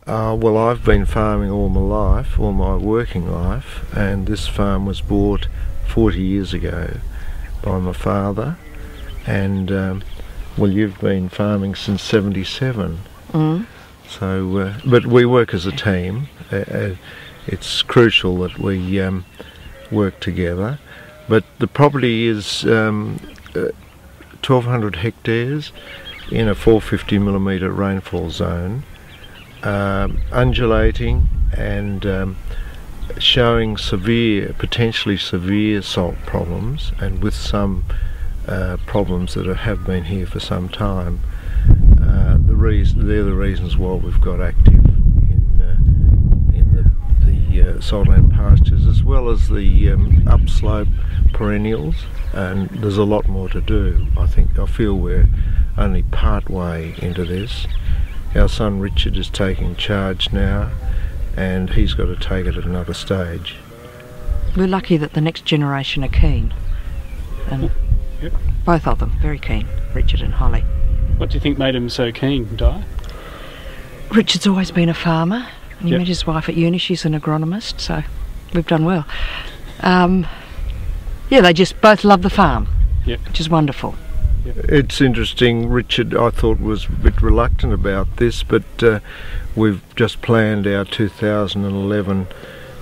Well, I've been farming all my life, all my working life, and this farm was bought 40 years ago by my father. And well, you've been farming since '77. So, but we work as a team. It's crucial that we work together. But the property is 1,200 hectares in a 450mm rainfall zone, undulating and showing potentially severe salt problems, and with some problems that have been here for some time. They're the reasons why we've got active in the saltland pastures, as well as the upslope perennials, and there's a lot more to do. I feel we're only part way into this. Our son Richard is taking charge now, and he's got to take it at another stage. We're lucky that the next generation are keen, and both of them very keen, Richard and Holly. What do you think made him so keen, Di? Richard's always been a farmer, and he met his wife at uni. She's an agronomist, so we've done well. Yeah, they just both love the farm, which is wonderful. It's interesting. Richard, I thought, was a bit reluctant about this, but we've just planned our 2011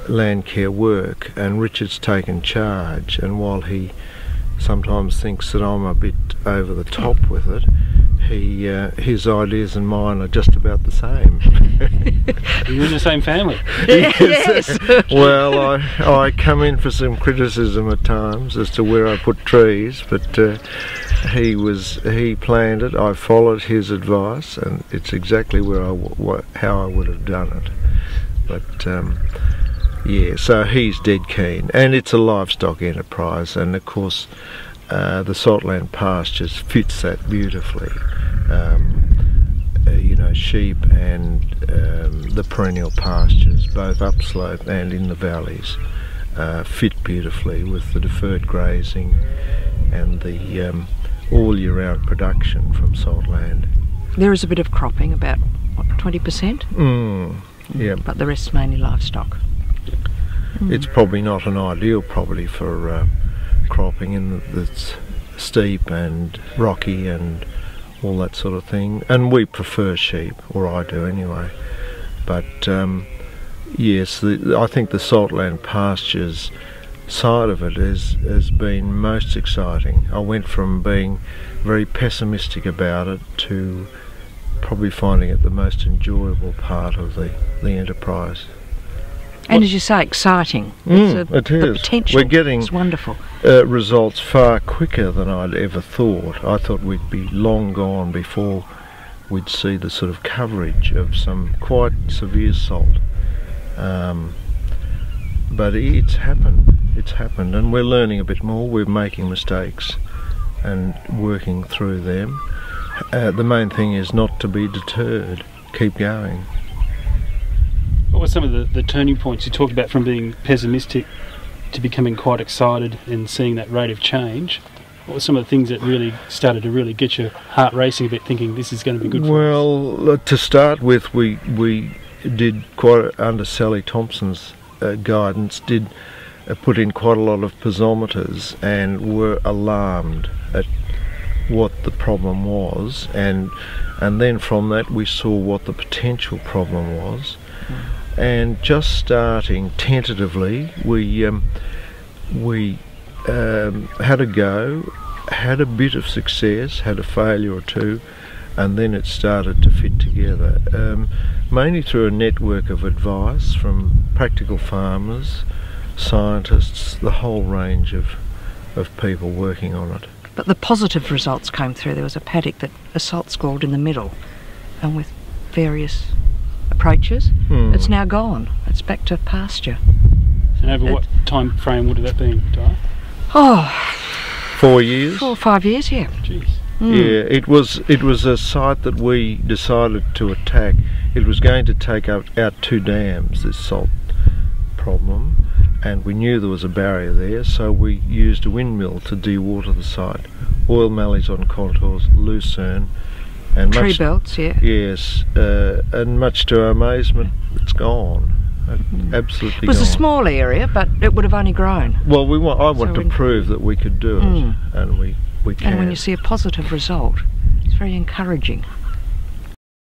land care work, and Richard's taken charge, and while he sometimes thinks that I'm a bit over the top with it, his ideas and mine are just about the same. You're in the same family. Yes. Well, I come in for some criticism at times as to where I put trees, but he planned it. I followed his advice, and it's exactly how I would have done it. But yeah, so he's dead keen, and it's a livestock enterprise, and of course the saltland pastures fits that beautifully. You know, sheep and the perennial pastures, both upslope and in the valleys, fit beautifully with the deferred grazing and the all year-round production from saltland. There is a bit of cropping, about what, 20%? Yeah. But the rest's mainly livestock. It's probably not an ideal property for cropping, in that it's steep and rocky and all that sort of thing, and we prefer sheep, or I do anyway. But yes, I think the saltland pastures side of it has been most exciting. I went from being very pessimistic about it to probably finding it the most enjoyable part of the enterprise. And as you say, exciting. It The is. potential We're getting is wonderful. Results far quicker than I'd ever thought. I thought we'd be long gone before we'd see the sort of coverage of some quite severe salt. But it's happened. It's happened, and we're learning a bit more. We're making mistakes and working through them. The main thing is not to be deterred. Keep going. What were some of the turning points you talked about, from being pessimistic to becoming quite excited and seeing that rate of change? What were some of the things that really started to really get your heart racing a bit, thinking this is going to be good for us? Well, to start with, we did quite, under Sally Thompson's guidance, did put in quite a lot of piezometers, and were alarmed at what the problem was, and then from that we saw what the potential problem was. And just starting tentatively, we had a go, had a bit of success, had a failure or two, and then it started to fit together, mainly through a network of advice from practical farmers, scientists, the whole range of people working on it. But the positive results came through. There was a paddock that a salt scald in the middle, and with various approaches, it's now gone. It's back to pasture. And over what time frame would have that been, Di? Oh, 4 years? 4 or 5 years, yeah. Jeez. Yeah, it was a site that we decided to attack. It was going to take out 2 dams, this salt problem, and we knew there was a barrier there, so we used a windmill to dewater the site. Oil mallees on contours, lucerne, And Tree much, belts, yeah. yes, and much to our amazement, it's gone. Absolutely It was gone. a small area, but it would have only grown. Well, I want So to prove that we could do it, and we can. And when you see a positive result, it's very encouraging.